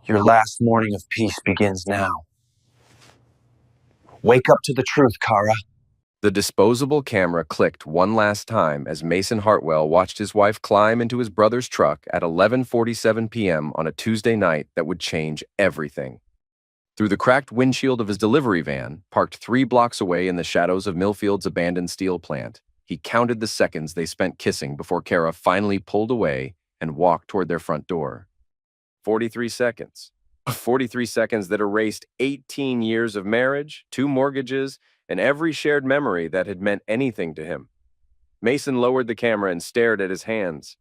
Your last morning of peace begins now. Wake up to the truth, Kara. The disposable camera clicked one last time as Mason Hartwell watched his wife climb into his brother's truck at 11:47 p.m. on a Tuesday night that would change everything. Through the cracked windshield of his delivery van, parked 3 blocks away in the shadows of Millfield's abandoned steel plant, he counted the seconds they spent kissing before Kara finally pulled away and walked toward their front door. 43 seconds. 43 seconds that erased 18 years of marriage, 2 mortgages, and every shared memory that had meant anything to him. Mason lowered the camera and stared at his hands.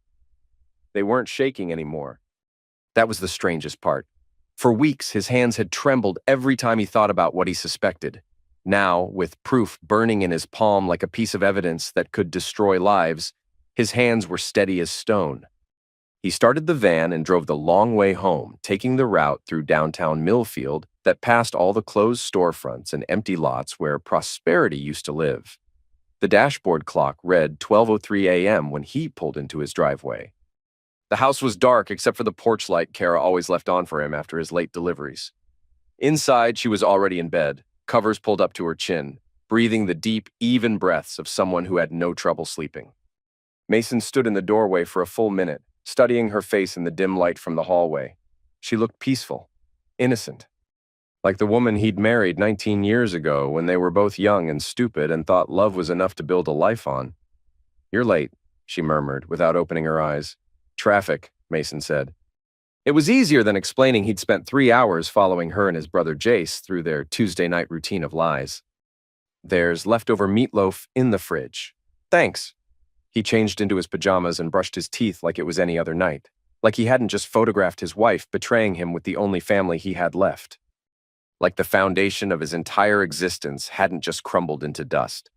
They weren't shaking anymore. That was the strangest part. For weeks, his hands had trembled every time he thought about what he suspected. Now, with proof burning in his palm like a piece of evidence that could destroy lives, his hands were steady as stone. He started the van and drove the long way home, taking the route through downtown Millfield that passed all the closed storefronts and empty lots where prosperity used to live. The dashboard clock read 12:03 a.m. when he pulled into his driveway. The house was dark except for the porch light Kara always left on for him after his late deliveries. Inside, she was already in bed, covers pulled up to her chin, breathing the deep, even breaths of someone who had no trouble sleeping. Mason stood in the doorway for a full minute, studying her face in the dim light from the hallway. She looked peaceful, innocent, like the woman he'd married 19 years ago when they were both young and stupid and thought love was enough to build a life on. "You're late," she murmured without opening her eyes. "Traffic," Mason said. It was easier than explaining he'd spent 3 hours following her and his brother Jace through their Tuesday night routine of lies. "There's leftover meatloaf in the fridge." "Thanks." He changed into his pajamas and brushed his teeth like it was any other night, like he hadn't just photographed his wife betraying him with the only family he had left. Like the foundation of his entire existence hadn't just crumbled into dust.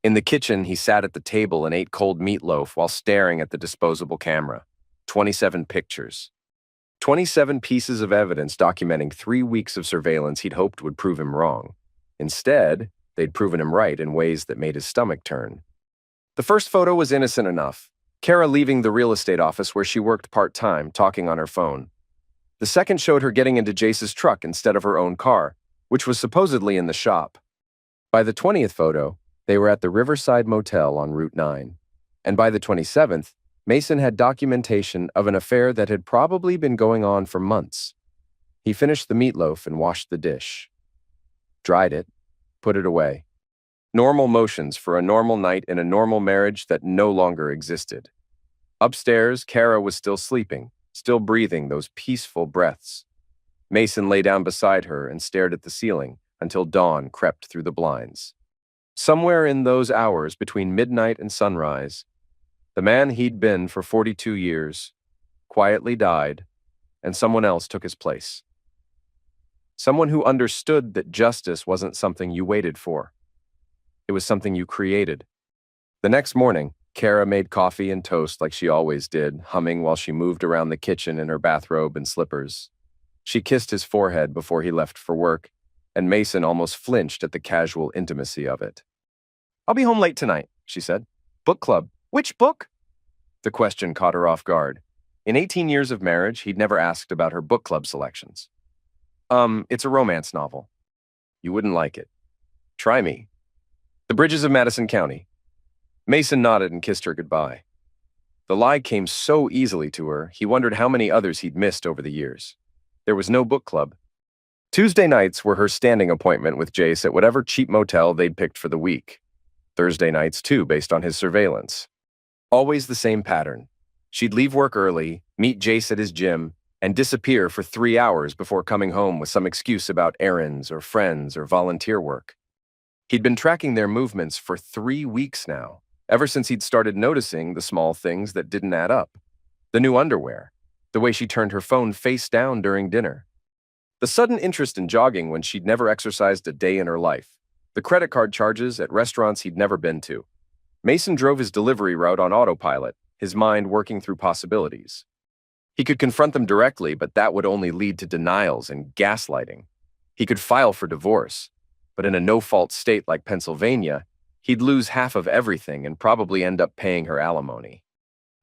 In the kitchen, he sat at the table and ate cold meatloaf while staring at the disposable camera. 27 pictures. 27 pieces of evidence documenting 3 weeks of surveillance he'd hoped would prove him wrong. Instead, they'd proven him right in ways that made his stomach turn. The first photo was innocent enough. Kara leaving the real estate office where she worked part-time, talking on her phone. The second showed her getting into Jace's truck instead of her own car, which was supposedly in the shop. By the 20th photo, they were at the Riverside Motel on Route 9. And by the 27th, Mason had documentation of an affair that had probably been going on for months. He finished the meatloaf and washed the dish. Dried it, put it away. Normal motions for a normal night in a normal marriage that no longer existed. Upstairs, Kara was still sleeping, still breathing those peaceful breaths. Mason lay down beside her and stared at the ceiling until dawn crept through the blinds. Somewhere in those hours between midnight and sunrise, the man he'd been for 42 years quietly died, and someone else took his place. Someone who understood that justice wasn't something you waited for. It was something you created. The next morning, Kara made coffee and toast like she always did, humming while she moved around the kitchen in her bathrobe and slippers. She kissed his forehead before he left for work, and Mason almost flinched at the casual intimacy of it. "I'll be home late tonight," she said. "Book club." "Which book?" The question caught her off guard. In 18 years of marriage, he'd never asked about her book club selections. It's a romance novel." "You wouldn't like it." "Try me." "The Bridges of Madison County." Mason nodded and kissed her goodbye. The lie came so easily to her, he wondered how many others he'd missed over the years. There was no book club. Tuesday nights were her standing appointment with Jace at whatever cheap motel they'd picked for the week. Thursday nights, too, based on his surveillance. Always the same pattern. She'd leave work early, meet Jace at his gym, and disappear for 3 hours before coming home with some excuse about errands or friends or volunteer work. He'd been tracking their movements for 3 weeks now, ever since he'd started noticing the small things that didn't add up. The new underwear, the way she turned her phone face down during dinner, the sudden interest in jogging when she'd never exercised a day in her life, the credit card charges at restaurants he'd never been to. Mason drove his delivery route on autopilot, his mind working through possibilities. He could confront them directly, but that would only lead to denials and gaslighting. He could file for divorce, but in a no-fault state like Pennsylvania, he'd lose half of everything and probably end up paying her alimony.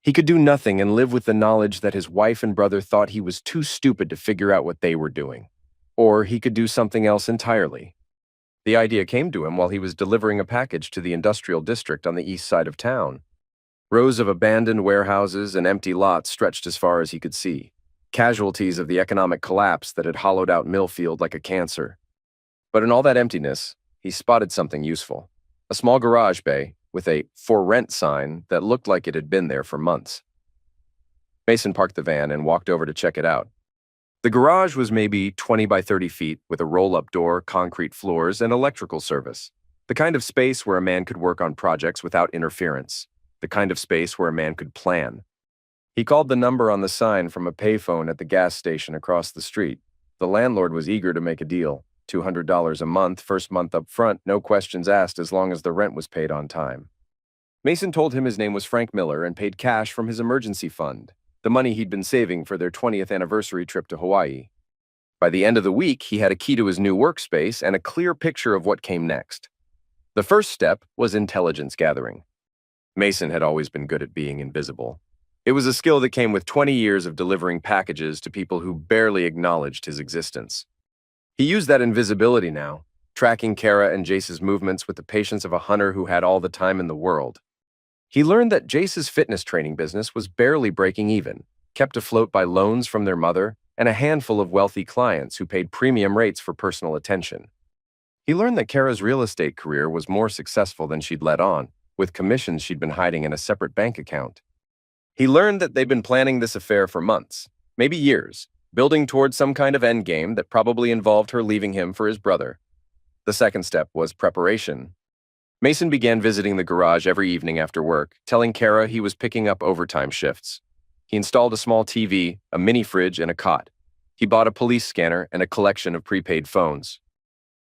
He could do nothing and live with the knowledge that his wife and brother thought he was too stupid to figure out what they were doing. Or he could do something else entirely. The idea came to him while he was delivering a package to the industrial district on the east side of town. Rows of abandoned warehouses and empty lots stretched as far as he could see, casualties of the economic collapse that had hollowed out Millfield like a cancer. But in all that emptiness, he spotted something useful. A small garage bay with a "for rent" sign that looked like it had been there for months. Mason parked the van and walked over to check it out. The garage was maybe 20 by 30 feet with a roll-up door, concrete floors, and electrical service. The kind of space where a man could work on projects without interference. The kind of space where a man could plan. He called the number on the sign from a payphone at the gas station across the street. The landlord was eager to make a deal. $200 a month, first month up front, no questions asked as long as the rent was paid on time. Mason told him his name was Frank Miller and paid cash from his emergency fund, the money he'd been saving for their 20th anniversary trip to Hawaii. By the end of the week, he had a key to his new workspace and a clear picture of what came next. The first step was intelligence gathering. Mason had always been good at being invisible. It was a skill that came with 20 years of delivering packages to people who barely acknowledged his existence. He used that invisibility now, tracking Kara and Jace's movements with the patience of a hunter who had all the time in the world. He learned that Jace's fitness training business was barely breaking even, kept afloat by loans from their mother and a handful of wealthy clients who paid premium rates for personal attention. He learned that Kara's real estate career was more successful than she'd let on, with commissions she'd been hiding in a separate bank account. He learned that they'd been planning this affair for months, maybe years, building towards some kind of endgame that probably involved her leaving him for his brother. The second step was preparation. Mason began visiting the garage every evening after work, telling Kara he was picking up overtime shifts. He installed a small TV, a mini fridge, and a cot. He bought a police scanner and a collection of prepaid phones.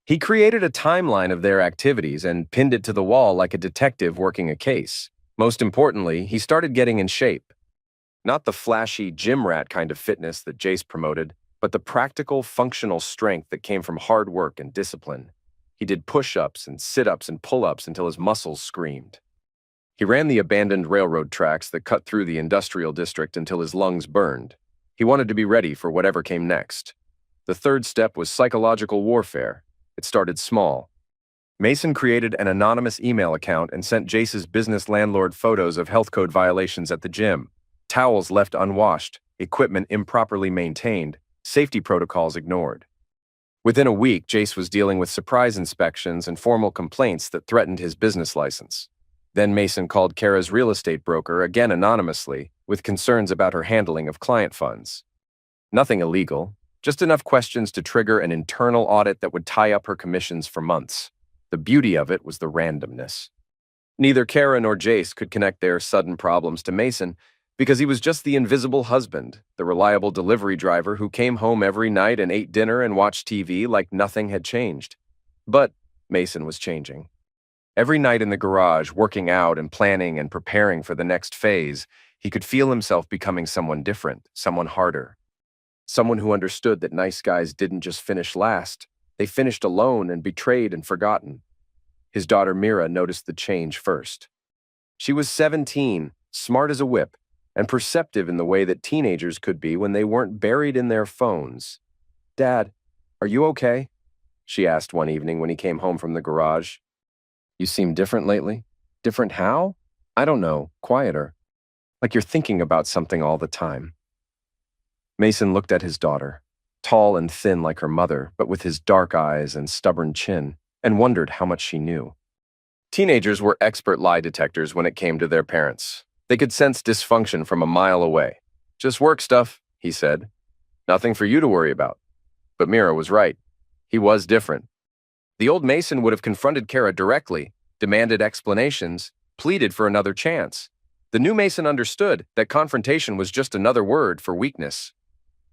He created a timeline of their activities and pinned it to the wall like a detective working a case. Most importantly, he started getting in shape. Not the flashy gym rat kind of fitness that Jace promoted, but the practical, functional strength that came from hard work and discipline. He did push-ups and sit-ups and pull-ups until his muscles screamed. He ran the abandoned railroad tracks that cut through the industrial district until his lungs burned. He wanted to be ready for whatever came next. The third step was psychological warfare. It started small. Mason created an anonymous email account and sent Jace's business landlord photos of health code violations at the gym. Towels left unwashed, equipment improperly maintained, safety protocols ignored. Within a week, Jace was dealing with surprise inspections and formal complaints that threatened his business license. Then Mason called Kara's real estate broker, again anonymously, with concerns about her handling of client funds. Nothing illegal, just enough questions to trigger an internal audit that would tie up her commissions for months. The beauty of it was the randomness. Neither Kara nor Jace could connect their sudden problems to Mason because he was just the invisible husband, the reliable delivery driver who came home every night and ate dinner and watched TV like nothing had changed. But Mason was changing. Every night in the garage, working out and planning and preparing for the next phase, he could feel himself becoming someone different, someone harder. Someone who understood that nice guys didn't just finish last, they finished alone and betrayed and forgotten. His daughter Mira noticed the change first. She was 17, smart as a whip, and perceptive in the way that teenagers could be when they weren't buried in their phones. "Dad, are you okay?" she asked one evening when he came home from the garage. "You seem different lately." "Different how?" "I don't know, quieter. Like you're thinking about something all the time." Mason looked at his daughter, tall and thin like her mother, but with his dark eyes and stubborn chin, and wondered how much she knew. Teenagers were expert lie detectors when it came to their parents. They could sense dysfunction from a mile away. "Just work stuff," he said. "Nothing for you to worry about." But Mira was right. He was different. The old Mason would have confronted Kara directly, demanded explanations, pleaded for another chance. The new Mason understood that confrontation was just another word for weakness.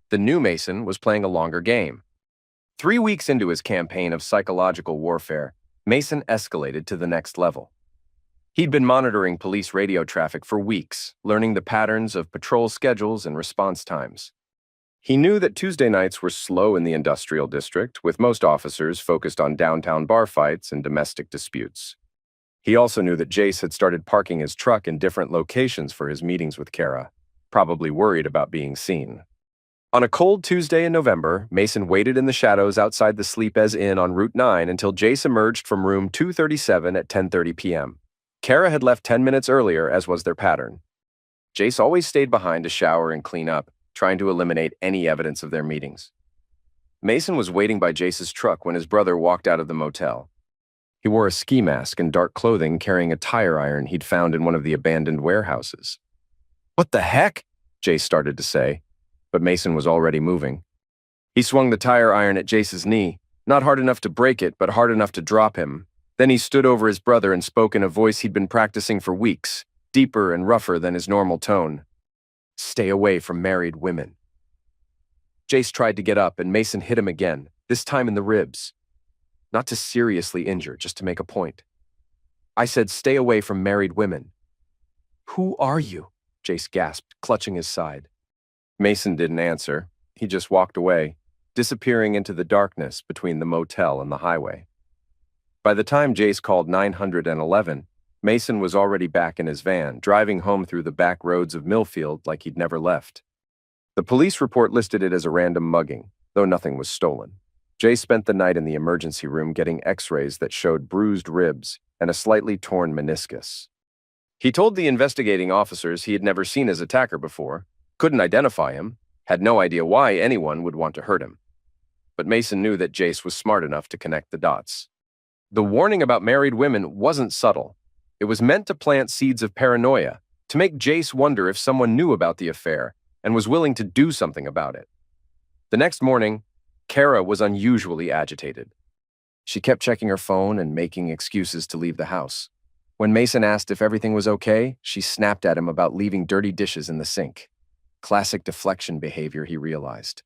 The new Mason was playing a longer game. 3 weeks into his campaign of psychological warfare, Mason escalated to the next level. He'd been monitoring police radio traffic for weeks, learning the patterns of patrol schedules and response times. He knew that Tuesday nights were slow in the industrial district, with most officers focused on downtown bar fights and domestic disputes. He also knew that Jace had started parking his truck in different locations for his meetings with Kara, probably worried about being seen. On a cold Tuesday in November, Mason waited in the shadows outside the Sleepez Inn on Route 9 until Jace emerged from room 237 at 10:30 p.m. Kara had left 10 minutes earlier, as was their pattern. Jace always stayed behind to shower and clean up, trying to eliminate any evidence of their meetings. Mason was waiting by Jace's truck when his brother walked out of the motel. He wore a ski mask and dark clothing, carrying a tire iron he'd found in one of the abandoned warehouses. "What the heck?" Jace started to say, but Mason was already moving. He swung the tire iron at Jace's knee, not hard enough to break it, but hard enough to drop him. Then he stood over his brother and spoke in a voice he'd been practicing for weeks, deeper and rougher than his normal tone. "Stay away from married women." Jace tried to get up, and Mason hit him again, this time in the ribs. Not to seriously injure, just to make a point. "I said stay away from married women." "Who are you?" Jace gasped, clutching his side. Mason didn't answer. He just walked away, disappearing into the darkness between the motel and the highway. By the time Jace called 911, Mason was already back in his van, driving home through the back roads of Millfield like he'd never left. The police report listed it as a random mugging, though nothing was stolen. Jace spent the night in the emergency room getting x-rays that showed bruised ribs and a slightly torn meniscus. He told the investigating officers he had never seen his attacker before, couldn't identify him, had no idea why anyone would want to hurt him. But Mason knew that Jace was smart enough to connect the dots. The warning about married women wasn't subtle. It was meant to plant seeds of paranoia, to make Jace wonder if someone knew about the affair and was willing to do something about it. The next morning, Kara was unusually agitated. She kept checking her phone and making excuses to leave the house. When Mason asked if everything was okay, she snapped at him about leaving dirty dishes in the sink. Classic deflection behavior, he realized.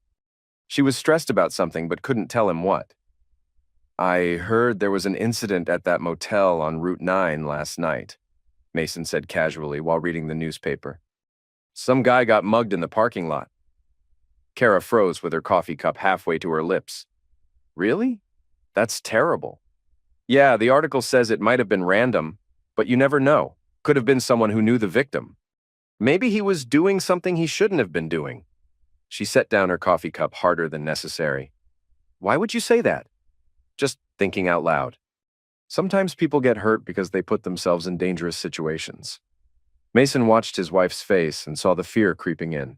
She was stressed about something but couldn't tell him what. "I heard there was an incident at that motel on Route 9 last night," Mason said casually while reading the newspaper. "Some guy got mugged in the parking lot." Kara froze with her coffee cup halfway to her lips. "Really? That's terrible." "Yeah, the article says it might have been random, but you never know. Could have been someone who knew the victim. Maybe he was doing something he shouldn't have been doing." She set down her coffee cup harder than necessary. "Why would you say that?" "Just thinking out loud. Sometimes people get hurt because they put themselves in dangerous situations." Mason watched his wife's face and saw the fear creeping in.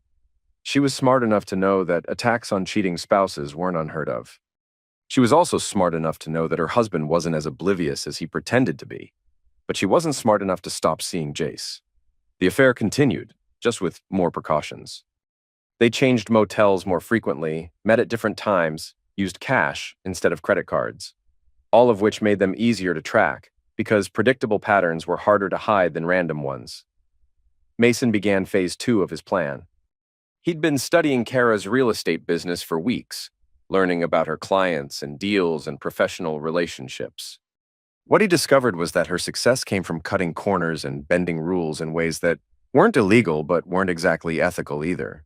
She was smart enough to know that attacks on cheating spouses weren't unheard of. She was also smart enough to know that her husband wasn't as oblivious as he pretended to be, but she wasn't smart enough to stop seeing Jace. The affair continued, just with more precautions. They changed motels more frequently, met at different times, used cash instead of credit cards, all of which made them easier to track because predictable patterns were harder to hide than random ones. Mason began phase 2 of his plan. He'd been studying Kara's real estate business for weeks, learning about her clients and deals and professional relationships. What he discovered was that her success came from cutting corners and bending rules in ways that weren't illegal but weren't exactly ethical either.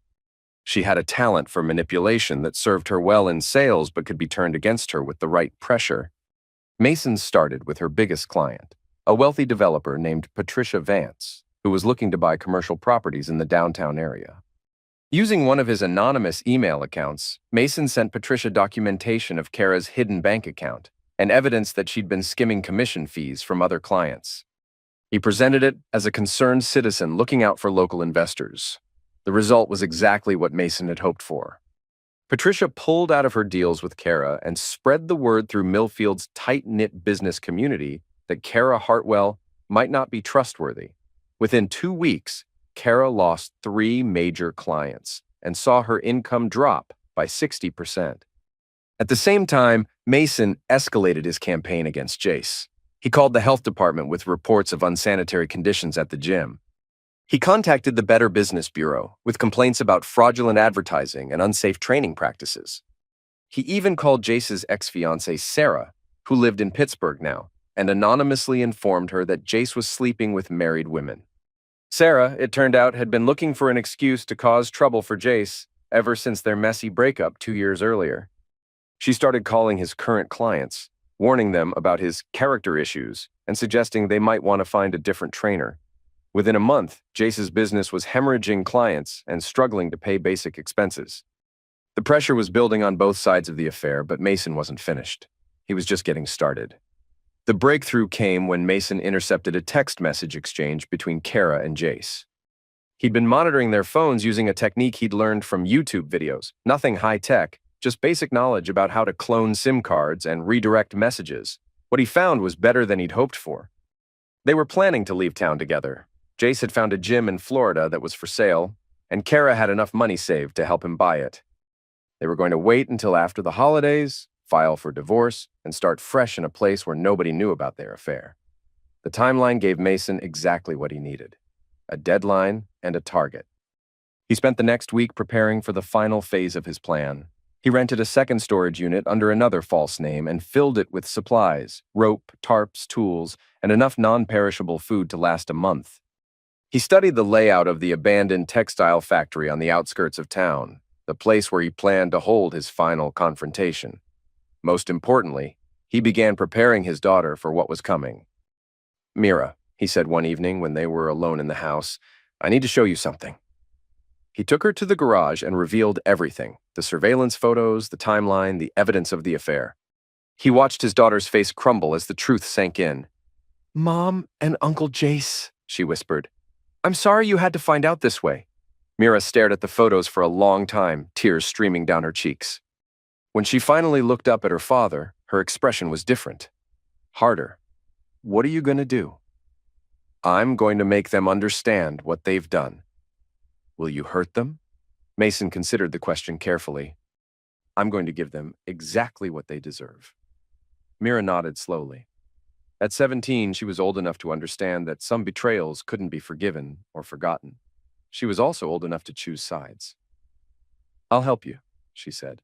She had a talent for manipulation that served her well in sales but could be turned against her with the right pressure. Mason started with her biggest client, a wealthy developer named Patricia Vance, who was looking to buy commercial properties in the downtown area. Using one of his anonymous email accounts, Mason sent Patricia documentation of Kara's hidden bank account and evidence that she'd been skimming commission fees from other clients. He presented it as a concerned citizen looking out for local investors. The result was exactly what Mason had hoped for. Patricia pulled out of her deals with Kara and spread the word through Millfield's tight-knit business community that Kara Hartwell might not be trustworthy. Within 2 weeks, Kara lost 3 major clients and saw her income drop by 60%. At the same time, Mason escalated his campaign against Jace. He called the health department with reports of unsanitary conditions at the gym. He contacted the Better Business Bureau with complaints about fraudulent advertising and unsafe training practices. He even called Jace's ex-fiancée, Sarah, who lived in Pittsburgh now, and anonymously informed her that Jace was sleeping with married women. Sarah, it turned out, had been looking for an excuse to cause trouble for Jace ever since their messy breakup 2 years earlier. She started calling his current clients, warning them about his character issues and suggesting they might want to find a different trainer. Within a month, Jace's business was hemorrhaging clients and struggling to pay basic expenses. The pressure was building on both sides of the affair, but Mason wasn't finished. He was just getting started. The breakthrough came when Mason intercepted a text message exchange between Kara and Jace. He'd been monitoring their phones using a technique he'd learned from YouTube videos, nothing high-tech, just basic knowledge about how to clone SIM cards and redirect messages. What he found was better than he'd hoped for. They were planning to leave town together. Jace had found a gym in Florida that was for sale, and Kara had enough money saved to help him buy it. They were going to wait until after the holidays, file for divorce, and start fresh in a place where nobody knew about their affair. The timeline gave Mason exactly what he needed: a deadline and a target. He spent the next week preparing for the final phase of his plan. He rented a second storage unit under another false name and filled it with supplies, rope, tarps, tools, and enough non-perishable food to last a month. He studied the layout of the abandoned textile factory on the outskirts of town, the place where he planned to hold his final confrontation. Most importantly, he began preparing his daughter for what was coming. "Mira," he said one evening when they were alone in the house, "I need to show you something." He took her to the garage and revealed everything: the surveillance photos, the timeline, the evidence of the affair. He watched his daughter's face crumble as the truth sank in. "Mom and Uncle Jace," she whispered. "I'm sorry you had to find out this way." Mira stared at the photos for a long time, tears streaming down her cheeks. When she finally looked up at her father, her expression was different. Harder. "What are you going to do?" "I'm going to make them understand what they've done." "Will you hurt them?" Mason considered the question carefully. "I'm going to give them exactly what they deserve." Mira nodded slowly. At 17, she was old enough to understand that some betrayals couldn't be forgiven or forgotten. She was also old enough to choose sides. "I'll help you," she said.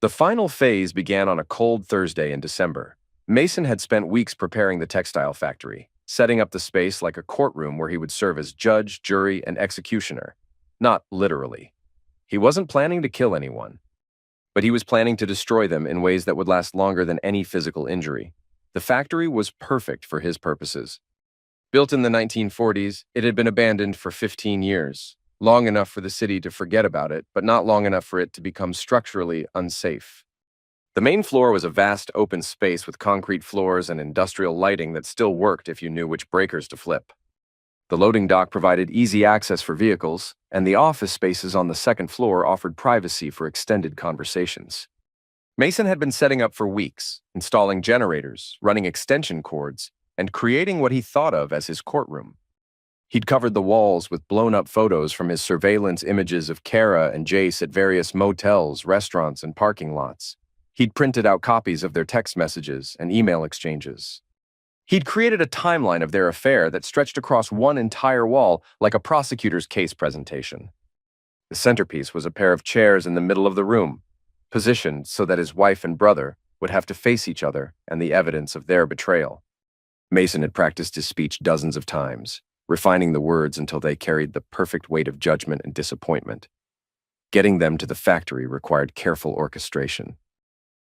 The final phase began on a cold Thursday in December. Mason had spent weeks preparing the textile factory, setting up the space like a courtroom where he would serve as judge, jury, and executioner. Not literally. He wasn't planning to kill anyone, but he was planning to destroy them in ways that would last longer than any physical injury. The factory was perfect for his purposes. Built in the 1940s, it had been abandoned for 15 years, long enough for the city to forget about it, but not long enough for it to become structurally unsafe. The main floor was a vast open space with concrete floors and industrial lighting that still worked if you knew which breakers to flip. The loading dock provided easy access for vehicles, and the office spaces on the second floor offered privacy for extended conversations. Mason had been setting up for weeks, installing generators, running extension cords, and creating what he thought of as his courtroom. He'd covered the walls with blown-up photos from his surveillance images of Kara and Jace at various motels, restaurants, and parking lots. He'd printed out copies of their text messages and email exchanges. He'd created a timeline of their affair that stretched across one entire wall like a prosecutor's case presentation. The centerpiece was a pair of chairs in the middle of the room, positioned so that his wife and brother would have to face each other and the evidence of their betrayal. Mason had practiced his speech dozens of times, refining the words until they carried the perfect weight of judgment and disappointment. Getting them to the factory required careful orchestration.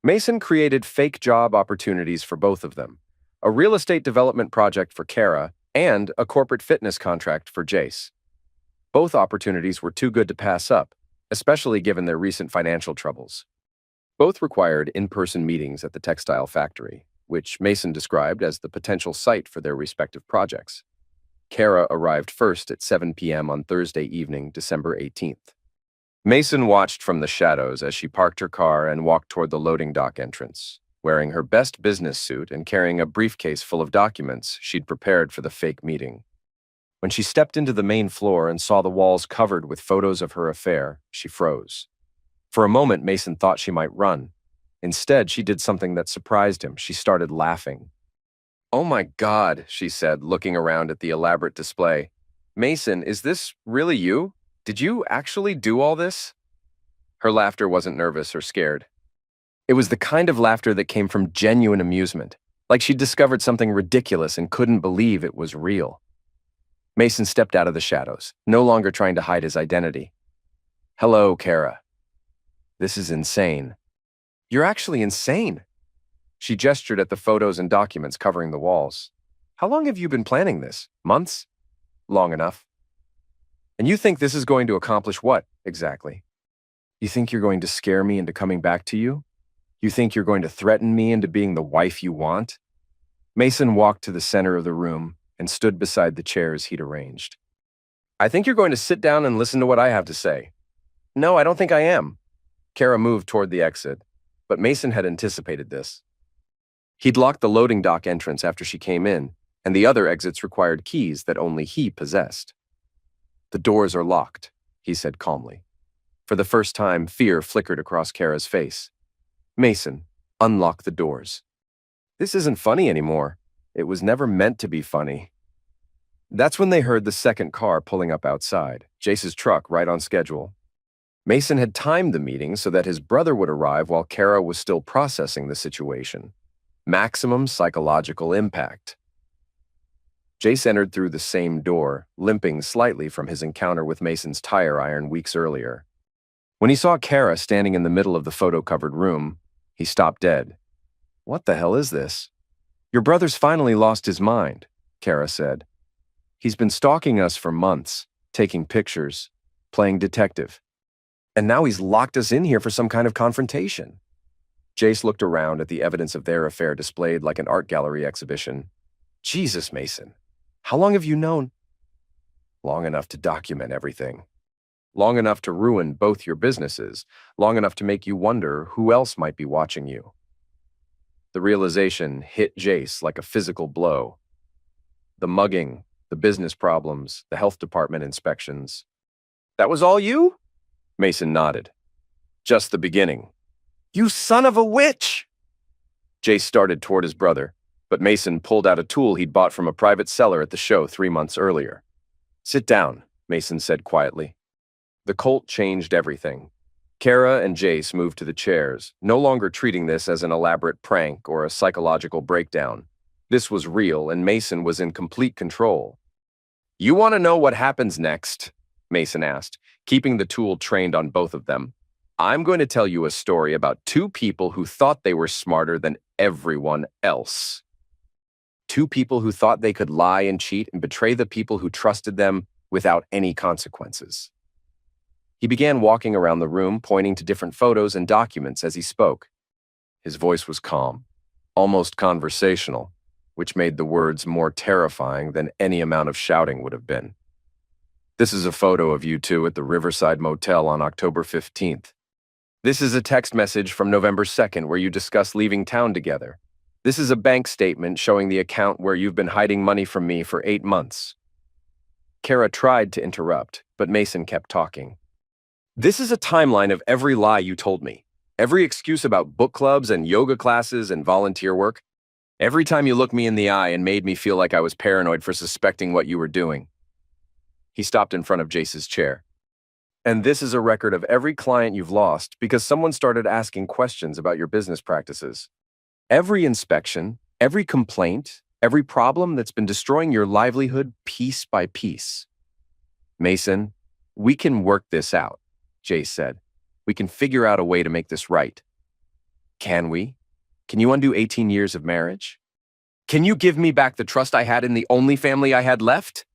Mason created fake job opportunities for both of them, a real estate development project for Kara and a corporate fitness contract for Jace. Both opportunities were too good to pass up, especially given their recent financial troubles. Both required in-person meetings at the textile factory, which Mason described as the potential site for their respective projects. Kara arrived first at 7 p.m. on Thursday evening, December 18th. Mason watched from the shadows as she parked her car and walked toward the loading dock entrance, wearing her best business suit and carrying a briefcase full of documents she'd prepared for the fake meeting. When she stepped into the main floor and saw the walls covered with photos of her affair, she froze. For a moment, Mason thought she might run. Instead, she did something that surprised him. She started laughing. "Oh my God," she said, looking around at the elaborate display. "Mason, is this really you? Did you actually do all this?" Her laughter wasn't nervous or scared. It was the kind of laughter that came from genuine amusement, like she'd discovered something ridiculous and couldn't believe it was real. Mason stepped out of the shadows, no longer trying to hide his identity. "Hello, Kara. This is insane." "You're actually insane." She gestured at the photos and documents covering the walls. How long have you been planning this? Months? Long enough. And you think this is going to accomplish what, exactly? You think you're going to scare me into coming back to you? You think you're going to threaten me into being the wife you want? Mason walked to the center of the room and stood beside the chairs he'd arranged. I think you're going to sit down and listen to what I have to say. No, I don't think I am. Kara moved toward the exit, but Mason had anticipated this. He'd locked the loading dock entrance after she came in, and the other exits required keys that only he possessed. The doors are locked, he said calmly. For the first time, fear flickered across Kara's face. Mason, unlock the doors. This isn't funny anymore. It was never meant to be funny. That's when they heard the second car pulling up outside, Jace's truck right on schedule. Mason had timed the meeting so that his brother would arrive while Kara was still processing the situation. Maximum psychological impact. Jace entered through the same door, limping slightly from his encounter with Mason's tire iron weeks earlier. When he saw Kara standing in the middle of the photo-covered room, he stopped dead. What the hell is this? Your brother's finally lost his mind, Kara said. He's been stalking us for months, taking pictures, playing detective. And now he's locked us in here for some kind of confrontation. Jace looked around at the evidence of their affair displayed like an art gallery exhibition. Jesus, Mason, how long have you known? Long enough to document everything. Long enough to ruin both your businesses, long enough to make you wonder who else might be watching you. The realization hit Jace like a physical blow. The mugging, the business problems, the health department inspections. That was all you? Mason nodded. Just the beginning. You son of a witch! Jace started toward his brother, but Mason pulled out a tool he'd bought from a private seller at the show 3 months earlier. Sit down, Mason said quietly. The Colt changed everything. Kara and Jace moved to the chairs, no longer treating this as an elaborate prank or a psychological breakdown. This was real, and Mason was in complete control. You want to know what happens next? Mason asked, keeping the tool trained on both of them. I'm going to tell you a story about two people who thought they were smarter than everyone else. Two people who thought they could lie and cheat and betray the people who trusted them without any consequences. He began walking around the room, pointing to different photos and documents as he spoke. His voice was calm, almost conversational, which made the words more terrifying than any amount of shouting would have been. This is a photo of you two at the Riverside Motel on October 15th. This is a text message from November 2nd where you discuss leaving town together. This is a bank statement showing the account where you've been hiding money from me for 8 months. Kara tried to interrupt, but Mason kept talking. This is a timeline of every lie you told me. Every excuse about book clubs and yoga classes and volunteer work. Every time you looked me in the eye and made me feel like I was paranoid for suspecting what you were doing. He stopped in front of Jace's chair. And this is a record of every client you've lost because someone started asking questions about your business practices. Every inspection, every complaint, every problem that's been destroying your livelihood piece by piece. Mason, we can work this out, Jace said. We can figure out a way to make this right. Can we? Can you undo 18 years of marriage? Can you give me back the trust I had in the only family I had left?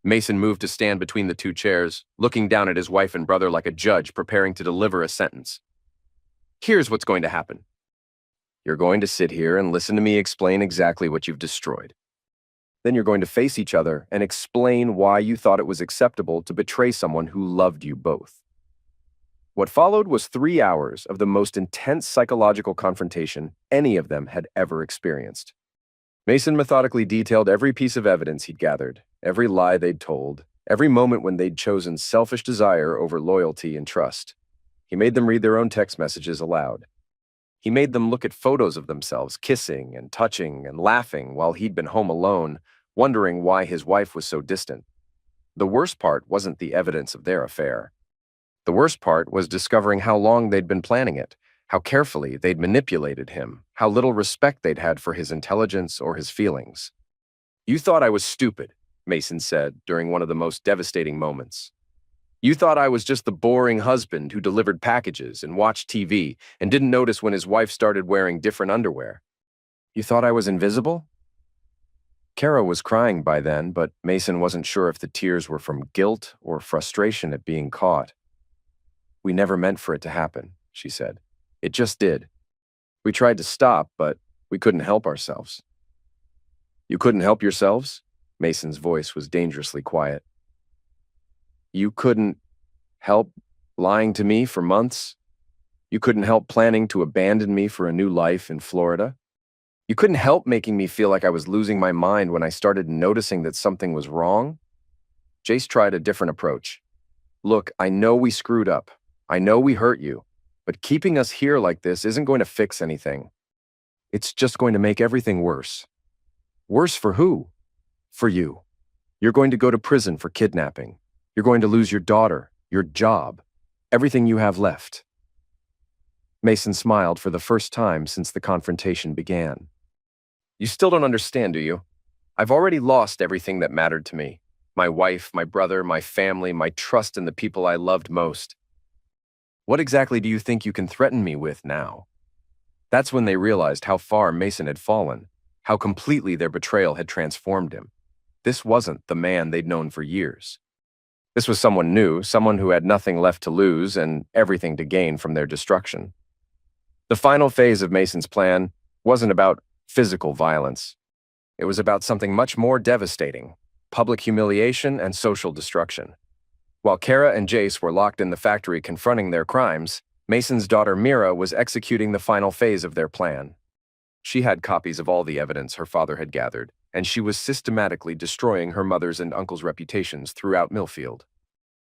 Mason moved to stand between the two chairs, looking down at his wife and brother like a judge preparing to deliver a sentence. Here's what's going to happen. You're going to sit here and listen to me explain exactly what you've destroyed. Then you're going to face each other and explain why you thought it was acceptable to betray someone who loved you both. What followed was 3 hours of the most intense psychological confrontation any of them had ever experienced. Mason methodically detailed every piece of evidence he'd gathered, every lie they'd told, every moment when they'd chosen selfish desire over loyalty and trust. He made them read their own text messages aloud. He made them look at photos of themselves kissing and touching and laughing while he'd been home alone, wondering why his wife was so distant. The worst part wasn't the evidence of their affair. The worst part was discovering how long they'd been planning it, how carefully they'd manipulated him, how little respect they'd had for his intelligence or his feelings. You thought I was stupid, Mason said during one of the most devastating moments. You thought I was just the boring husband who delivered packages and watched TV and didn't notice when his wife started wearing different underwear. You thought I was invisible? Kara was crying by then, but Mason wasn't sure if the tears were from guilt or frustration at being caught. We never meant for it to happen, she said. It just did. We tried to stop, but we couldn't help ourselves. You couldn't help yourselves? Mason's voice was dangerously quiet. You couldn't help lying to me for months? You couldn't help planning to abandon me for a new life in Florida? You couldn't help making me feel like I was losing my mind when I started noticing that something was wrong? Jace tried a different approach. Look, I know we screwed up. I know we hurt you. But keeping us here like this isn't going to fix anything. It's just going to make everything worse. Worse for who? For you. You're going to go to prison for kidnapping. You're going to lose your daughter, your job, everything you have left. Mason smiled for the first time since the confrontation began. You still don't understand, do you? I've already lost everything that mattered to me. My wife, my brother, my family, my trust in the people I loved most. What exactly do you think you can threaten me with now? That's when they realized how far Mason had fallen, how completely their betrayal had transformed him. This wasn't the man they'd known for years. This was someone new, someone who had nothing left to lose and everything to gain from their destruction. The final phase of Mason's plan wasn't about physical violence. It was about something much more devastating: public humiliation and social destruction. While Kara and Jace were locked in the factory confronting their crimes, Mason's daughter Mira was executing the final phase of their plan. She had copies of all the evidence her father had gathered, and she was systematically destroying her mother's and uncle's reputations throughout Millfield.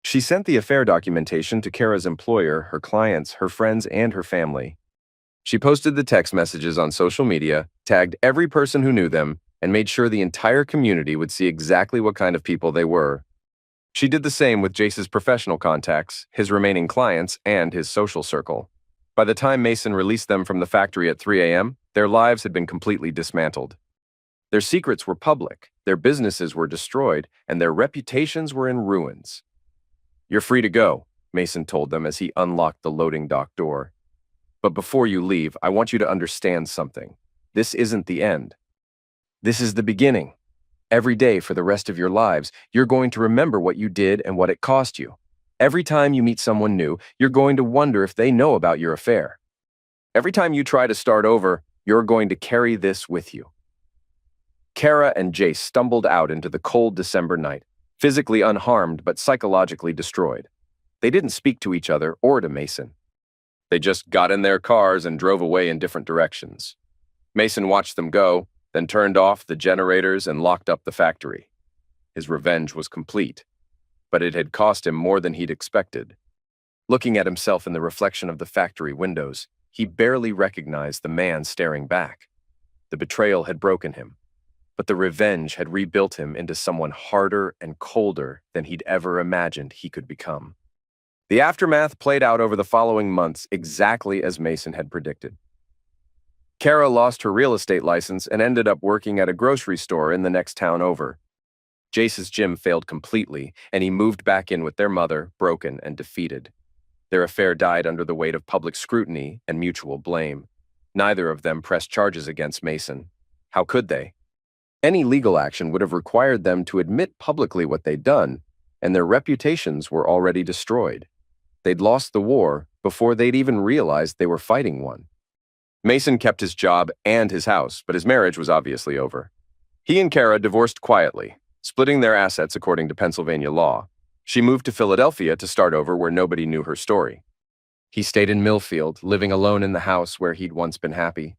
She sent the affair documentation to Kara's employer, her clients, her friends, and her family. She posted the text messages on social media, tagged every person who knew them, and made sure the entire community would see exactly what kind of people they were. She did the same with Jace's professional contacts, his remaining clients, and his social circle. By the time Mason released them from the factory at 3 a.m., their lives had been completely dismantled. Their secrets were public, their businesses were destroyed, and their reputations were in ruins. You're free to go, Mason told them as he unlocked the loading dock door. But before you leave, I want you to understand something. This isn't the end. This is the beginning. Every day for the rest of your lives, you're going to remember what you did and what it cost you. Every time you meet someone new, you're going to wonder if they know about your affair. Every time you try to start over, you're going to carry this with you. Kara and Jace stumbled out into the cold December night, physically unharmed but psychologically destroyed. They didn't speak to each other or to Mason. They just got in their cars and drove away in different directions. Mason watched them go, then turned off the generators and locked up the factory. His revenge was complete, but it had cost him more than he'd expected. Looking at himself in the reflection of the factory windows, he barely recognized the man staring back. The betrayal had broken him, but the revenge had rebuilt him into someone harder and colder than he'd ever imagined he could become. The aftermath played out over the following months exactly as Mason had predicted. Kara lost her real estate license and ended up working at a grocery store in the next town over. Jace's gym failed completely, and he moved back in with their mother, broken and defeated. Their affair died under the weight of public scrutiny and mutual blame. Neither of them pressed charges against Mason. How could they? Any legal action would have required them to admit publicly what they'd done, and their reputations were already destroyed. They'd lost the war before they'd even realized they were fighting one. Mason kept his job and his house, but his marriage was obviously over. He and Kara divorced quietly, splitting their assets according to Pennsylvania law. She moved to Philadelphia to start over where nobody knew her story. He stayed in Millfield, living alone in the house where he'd once been happy.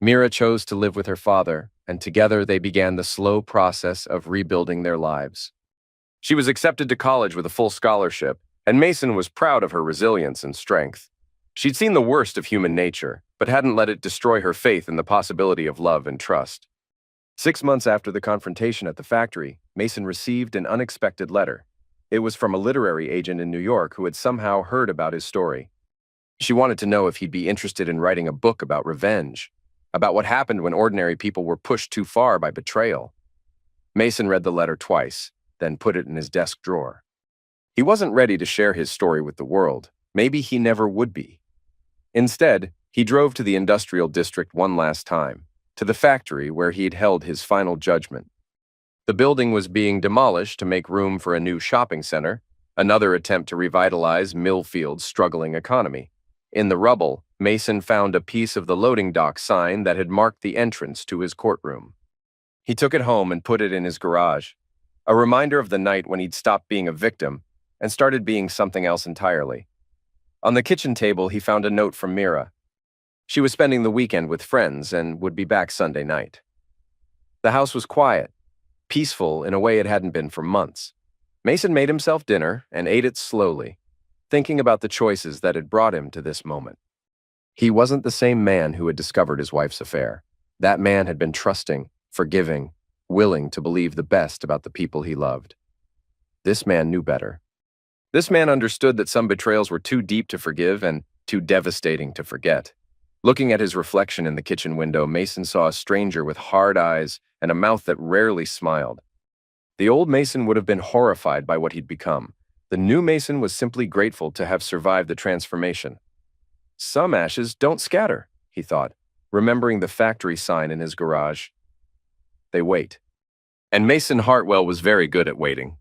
Mira chose to live with her father, and together they began the slow process of rebuilding their lives. She was accepted to college with a full scholarship, and Mason was proud of her resilience and strength. She'd seen the worst of human nature, but hadn't let it destroy her faith in the possibility of love and trust. 6 months after the confrontation at the factory, Mason received an unexpected letter. It was from a literary agent in New York who had somehow heard about his story. She wanted to know if he'd be interested in writing a book about revenge, about what happened when ordinary people were pushed too far by betrayal. Mason read the letter twice, then put it in his desk drawer. He wasn't ready to share his story with the world. Maybe he never would be. Instead, he drove to the industrial district one last time, to the factory where he'd held his final judgment. The building was being demolished to make room for a new shopping center, another attempt to revitalize Millfield's struggling economy. In the rubble, Mason found a piece of the loading dock sign that had marked the entrance to his courtroom. He took it home and put it in his garage, a reminder of the night when he'd stopped being a victim and started being something else entirely. On the kitchen table, he found a note from Mira. She was spending the weekend with friends and would be back Sunday night. The house was quiet, peaceful in a way it hadn't been for months. Mason made himself dinner and ate it slowly, thinking about the choices that had brought him to this moment. He wasn't the same man who had discovered his wife's affair. That man had been trusting, forgiving, willing to believe the best about the people he loved. This man knew better. This man understood that some betrayals were too deep to forgive and too devastating to forget. Looking at his reflection in the kitchen window, Mason saw a stranger with hard eyes and a mouth that rarely smiled. The old Mason would have been horrified by what he'd become. The new Mason was simply grateful to have survived the transformation. Some ashes don't scatter, he thought, remembering the factory sign in his garage. They wait. And Mason Hartwell was very good at waiting.